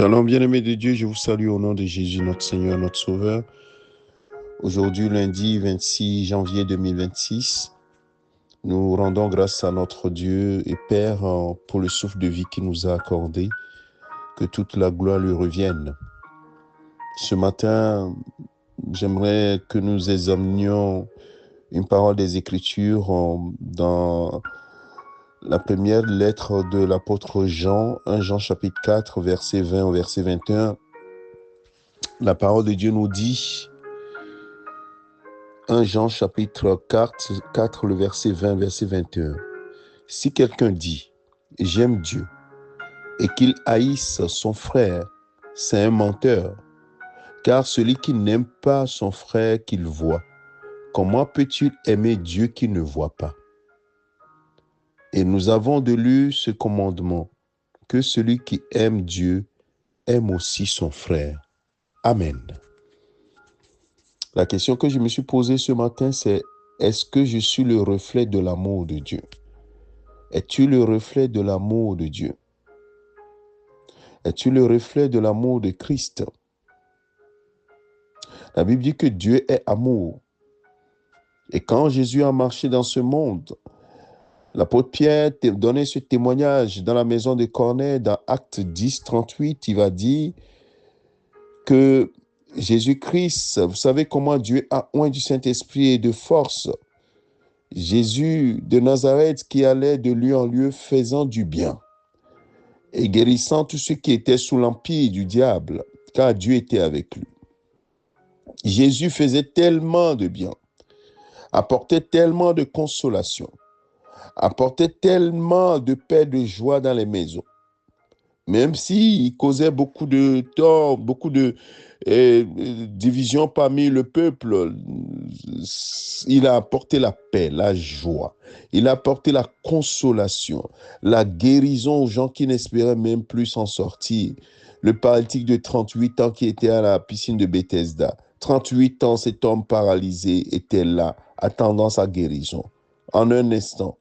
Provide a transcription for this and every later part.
Shalom, bien-aimés de Dieu, je vous salue au nom de Jésus, notre Seigneur, notre Sauveur. Aujourd'hui, lundi 26 janvier 2026, nous rendons grâce à notre Dieu et Père pour le souffle de vie qu'il nous a accordé. Que toute la gloire lui revienne. Ce matin, j'aimerais que nous examinions une parole des Écritures dans la première lettre de l'apôtre Jean, 1 Jean chapitre 4, verset 20 au verset 21. La parole de Dieu nous dit, 1 Jean chapitre 4, le verset 20, verset 21. Si quelqu'un dit « J'aime Dieu » et qu'il haïsse son frère, c'est un menteur. Car celui qui n'aime pas son frère qu'il voit, comment peut-il aimer Dieu qu'il ne voit pas? Et nous avons de lui ce commandement, que celui qui aime Dieu aime aussi son frère. Amen. La question que je me suis posée ce matin, c'est est-ce que je suis le reflet de l'amour de Dieu? Es-tu le reflet de l'amour de Dieu? Es-tu le reflet de l'amour de Christ? La Bible dit que Dieu est amour. Et quand Jésus a marché dans ce monde, l'apôtre Pierre donnait ce témoignage dans la maison de Corneille, dans Actes 10, 38, il va dire que Jésus-Christ, vous savez comment Dieu a oint du Saint-Esprit et de force Jésus de Nazareth qui allait de lieu en lieu faisant du bien et guérissant tous ceux qui étaient sous l'empire du diable, car Dieu était avec lui. Jésus faisait tellement de bien, apportait tellement de consolation, apportait tellement de paix, de joie dans les maisons. Même s'il causait beaucoup de tort, beaucoup de division parmi le peuple, il a apporté la paix, la joie. Il a apporté la consolation, la guérison aux gens qui n'espéraient même plus s'en sortir. Le paralytique de 38 ans qui était à la piscine de Bethesda. 38 ans, cet homme paralysé était là, attendant sa guérison. En un instant,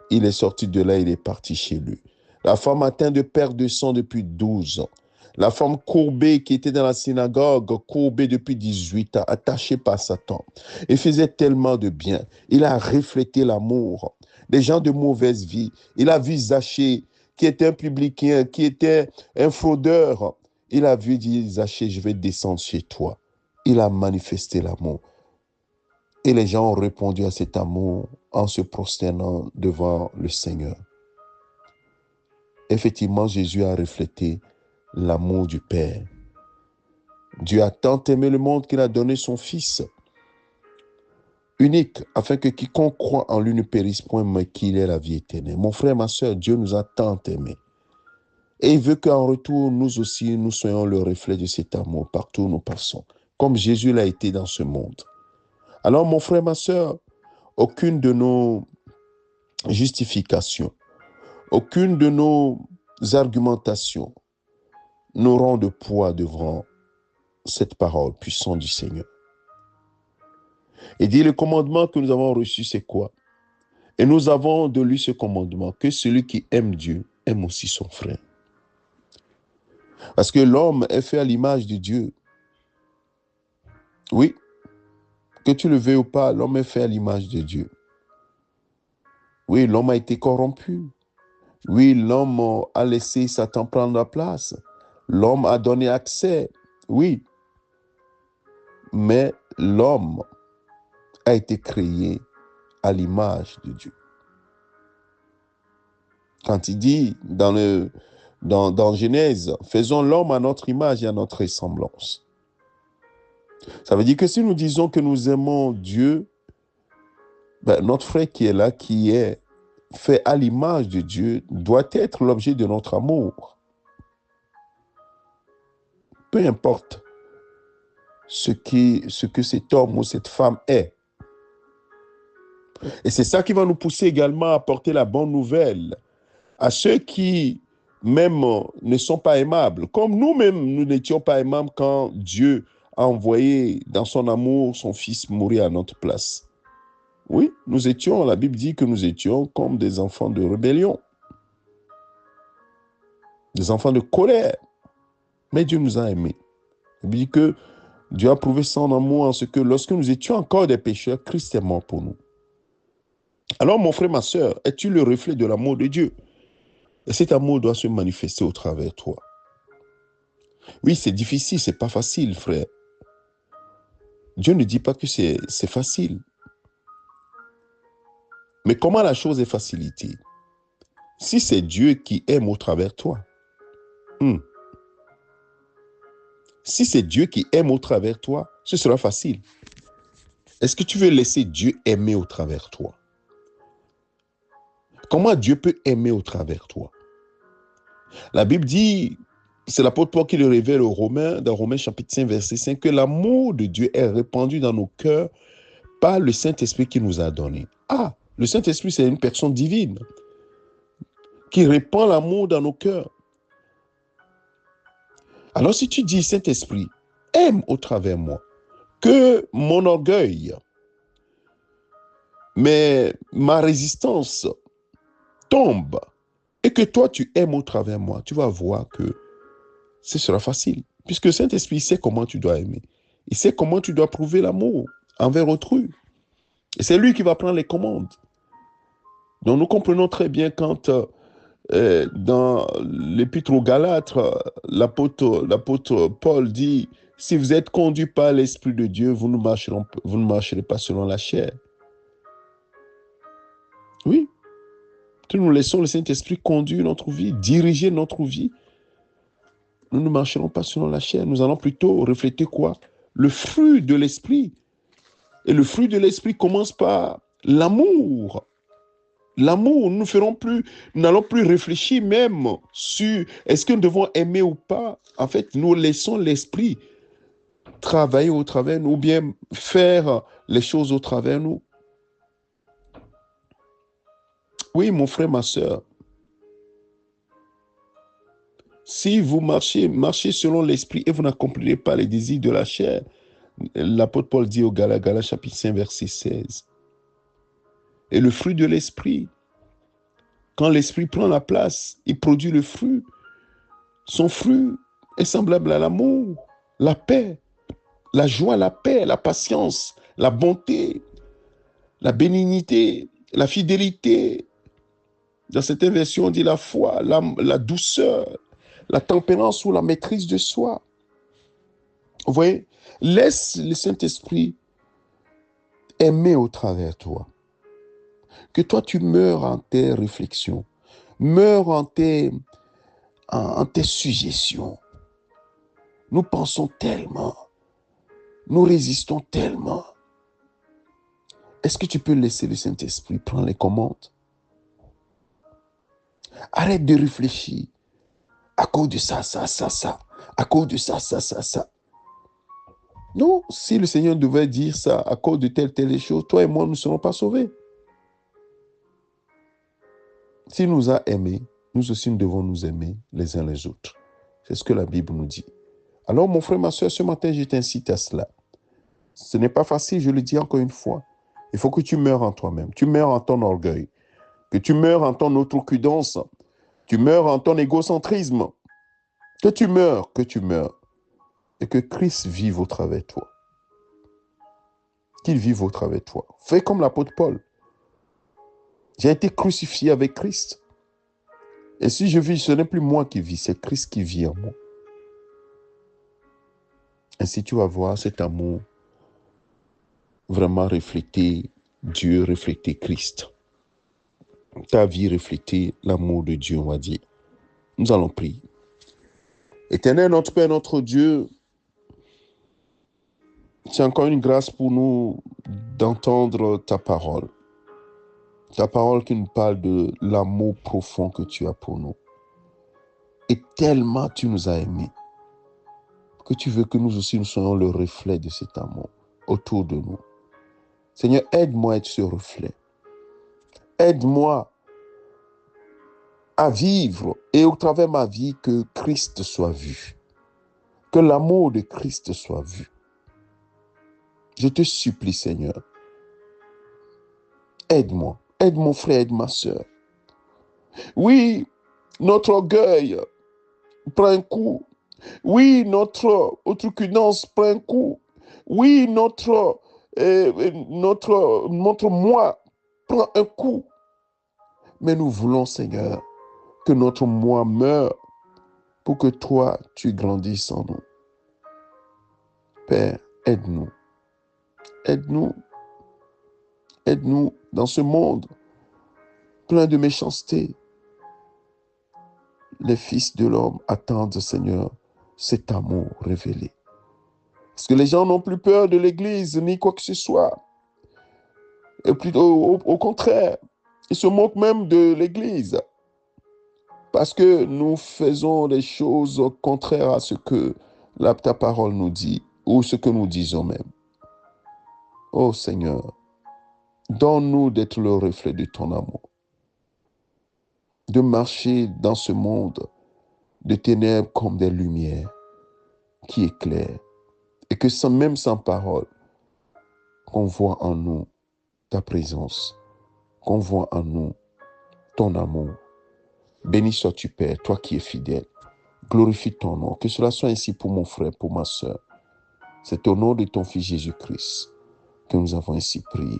il est sorti de là, il est parti chez lui. La femme atteinte de perte de sang depuis 12 ans. La femme courbée qui était dans la synagogue, courbée depuis 18 ans, attachée par Satan. Il faisait tellement de bien. Il a reflété l'amour. Des gens de mauvaise vie. Il a vu Zachée, qui était un publicain, qui était un fraudeur. Il a vu dire, Zachée, je vais descendre chez toi. Il a manifesté l'amour. Et les gens ont répondu à cet amour en se prosternant devant le Seigneur. Effectivement, Jésus a reflété l'amour du Père. Dieu a tant aimé le monde qu'il a donné son Fils unique, afin que quiconque croit en lui ne périsse point, mais qu'il ait la vie éternelle. Mon frère, ma soeur, Dieu nous a tant aimés. Et il veut qu'en retour, nous aussi, nous soyons le reflet de cet amour partout où nous passons, comme Jésus l'a été dans ce monde. Alors, mon frère, ma soeur, aucune de nos justifications, aucune de nos argumentations n'auront de poids devant cette parole puissante du Seigneur. Et dit le commandement que nous avons reçu, c'est quoi? Et nous avons de lui ce commandement, que celui qui aime Dieu aime aussi son frère. Parce que l'homme est fait à l'image de Dieu. Oui, que tu le veuilles ou pas, l'homme est fait à l'image de Dieu. Oui, l'homme a été corrompu. Oui, l'homme a laissé Satan prendre la place. L'homme a donné accès. Oui, mais l'homme a été créé à l'image de Dieu. Quand il dit dans Genèse, faisons l'homme à notre image et à notre ressemblance. Ça veut dire que si nous disons que nous aimons Dieu, notre frère qui est là, qui est fait à l'image de Dieu, doit être l'objet de notre amour. Peu importe ce que cet homme ou cette femme est. Et c'est ça qui va nous pousser également à porter la bonne nouvelle à ceux qui même ne sont pas aimables. Comme nous-mêmes, nous n'étions pas aimables quand Dieu a envoyé dans son amour son Fils mourir à notre place. Oui, nous étions, la Bible dit que nous étions comme des enfants de rébellion, des enfants de colère. Mais Dieu nous a aimés. Il dit que Dieu a prouvé son amour en ce que lorsque nous étions encore des pécheurs, Christ est mort pour nous. Alors, mon frère, ma soeur, es-tu le reflet de l'amour de Dieu? Et cet amour doit se manifester au travers de toi. Oui, c'est difficile, c'est pas facile, frère. Dieu ne dit pas que c'est facile. Mais comment la chose est facilitée? Si c'est Dieu qui aime au travers de toi. Si c'est Dieu qui aime au travers de toi, ce sera facile. Est-ce que tu veux laisser Dieu aimer au travers de toi? Comment Dieu peut aimer au travers de toi? La Bible dit, c'est l'apôtre Paul qui le révèle aux Romains, dans Romains chapitre 5, verset 5, que l'amour de Dieu est répandu dans nos cœurs par le Saint-Esprit qu'il nous a donné. Ah, le Saint-Esprit, c'est une personne divine qui répand l'amour dans nos cœurs. Alors si tu dis, Saint-Esprit, aime au travers de moi, que mon orgueil, mais ma résistance tombe et que toi tu aimes au travers de moi, tu vas voir que ce sera facile. Puisque le Saint-Esprit sait comment tu dois aimer. Il sait comment tu dois prouver l'amour envers autrui. Et c'est lui qui va prendre les commandes. Donc nous comprenons très bien quand dans l'épître aux Galates, l'apôtre Paul dit, si vous êtes conduits par l'Esprit de Dieu, vous ne marcherez pas selon la chair. Oui, nous laissons le Saint-Esprit conduire notre vie, diriger notre vie. Nous ne marcherons pas selon la chair. Nous allons plutôt refléter quoi? Le fruit de l'Esprit. Et le fruit de l'Esprit commence par l'amour. L'amour, nous n'allons plus réfléchir même sur est-ce que nous devons aimer ou pas. En fait, nous laissons l'Esprit travailler au travers de nous, ou bien faire les choses au travers de nous. Oui, mon frère, ma soeur, si vous marchez selon l'Esprit et vous n'accomplirez pas les désirs de la chair, l'apôtre Paul dit aux Galates, chapitre 5, verset 16. Et le fruit de l'Esprit, quand l'Esprit prend la place, il produit le fruit. Son fruit est semblable à l'amour, la paix, la joie, la paix, la patience, la bonté, la bénignité, la fidélité. Dans certaines versions, on dit la foi, la douceur, la tempérance ou la maîtrise de soi. Vous voyez, laisse le Saint-Esprit aimer au travers de toi. Que toi, tu meurs en tes réflexions, meurs en tes suggestions. Nous pensons tellement, nous résistons tellement. Est-ce que tu peux laisser le Saint-Esprit prendre les commandes? Arrête de réfléchir. À cause de ça. À cause de ça. Non, si le Seigneur devait dire ça à cause de telle chose, toi et moi, nous ne serons pas sauvés. S'il nous a aimés, nous aussi, nous devons nous aimer les uns les autres. C'est ce que la Bible nous dit. Alors, mon frère, ma soeur, ce matin, je t'incite à cela. Ce n'est pas facile, je le dis encore une fois. Il faut que tu meures en toi-même. Tu meurs en ton orgueil. Que tu meurs en ton outrecuidance. Tu meurs en ton égocentrisme. Que tu meurs. Et que Christ vive au travers de toi. Qu'il vive au travers de toi. Fais comme l'apôtre Paul. J'ai été crucifié avec Christ. Et si je vis, ce n'est plus moi qui vis, c'est Christ qui vit en moi. Ainsi, tu vas voir cet amour vraiment refléter Dieu, refléter Christ. Ta vie refléter l'amour de Dieu, on va dire. Nous allons prier. Éternel, notre Père, notre Dieu, c'est encore une grâce pour nous d'entendre ta parole. Ta parole qui nous parle de l'amour profond que tu as pour nous. Et tellement tu nous as aimés que tu veux que nous aussi nous soyons le reflet de cet amour autour de nous. Seigneur, aide-moi à être ce reflet. Aide-moi à vivre et au travers de ma vie que Christ soit vu. Que l'amour de Christ soit vu. Je te supplie, Seigneur. Aide-moi. Aide mon frère, aide ma soeur. Oui, notre orgueil prend un coup. Oui, notre outrecuidance prend un coup. Oui, notre moi prend un coup. Mais nous voulons, Seigneur, que notre moi meure pour que toi, tu grandisses en nous. Père, aide-nous. Aide-nous. Aide-nous dans ce monde plein de méchanceté. Les fils de l'homme attendent, Seigneur, cet amour révélé. Parce que les gens n'ont plus peur de l'Église ni quoi que ce soit. Et plutôt, au contraire, ils se moquent même de l'Église. Parce que nous faisons des choses contraires à ce que ta parole nous dit, ou ce que nous disons même. Oh Seigneur, donne-nous d'être le reflet de ton amour, de marcher dans ce monde de ténèbres comme des lumières qui éclairent, et que même sans parole, qu'on voit en nous ta présence, qu'on voit en nous ton amour. Béni sois-tu, Père, toi qui es fidèle. Glorifie ton nom. Que cela soit ainsi pour mon frère, pour ma soeur. C'est au nom de ton Fils Jésus-Christ que nous avons ainsi prié.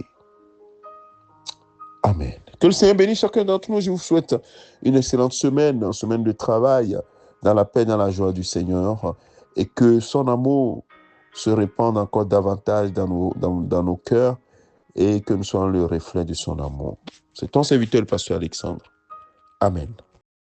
Amen. Que le Seigneur bénisse chacun d'entre nous. Je vous souhaite une excellente semaine, une semaine de travail, dans la paix, dans la joie du Seigneur, et que son amour se répande encore davantage dans nos cœurs, et que nous soyons le reflet de son amour. C'est ton serviteur, le pasteur Alexandre. Amen.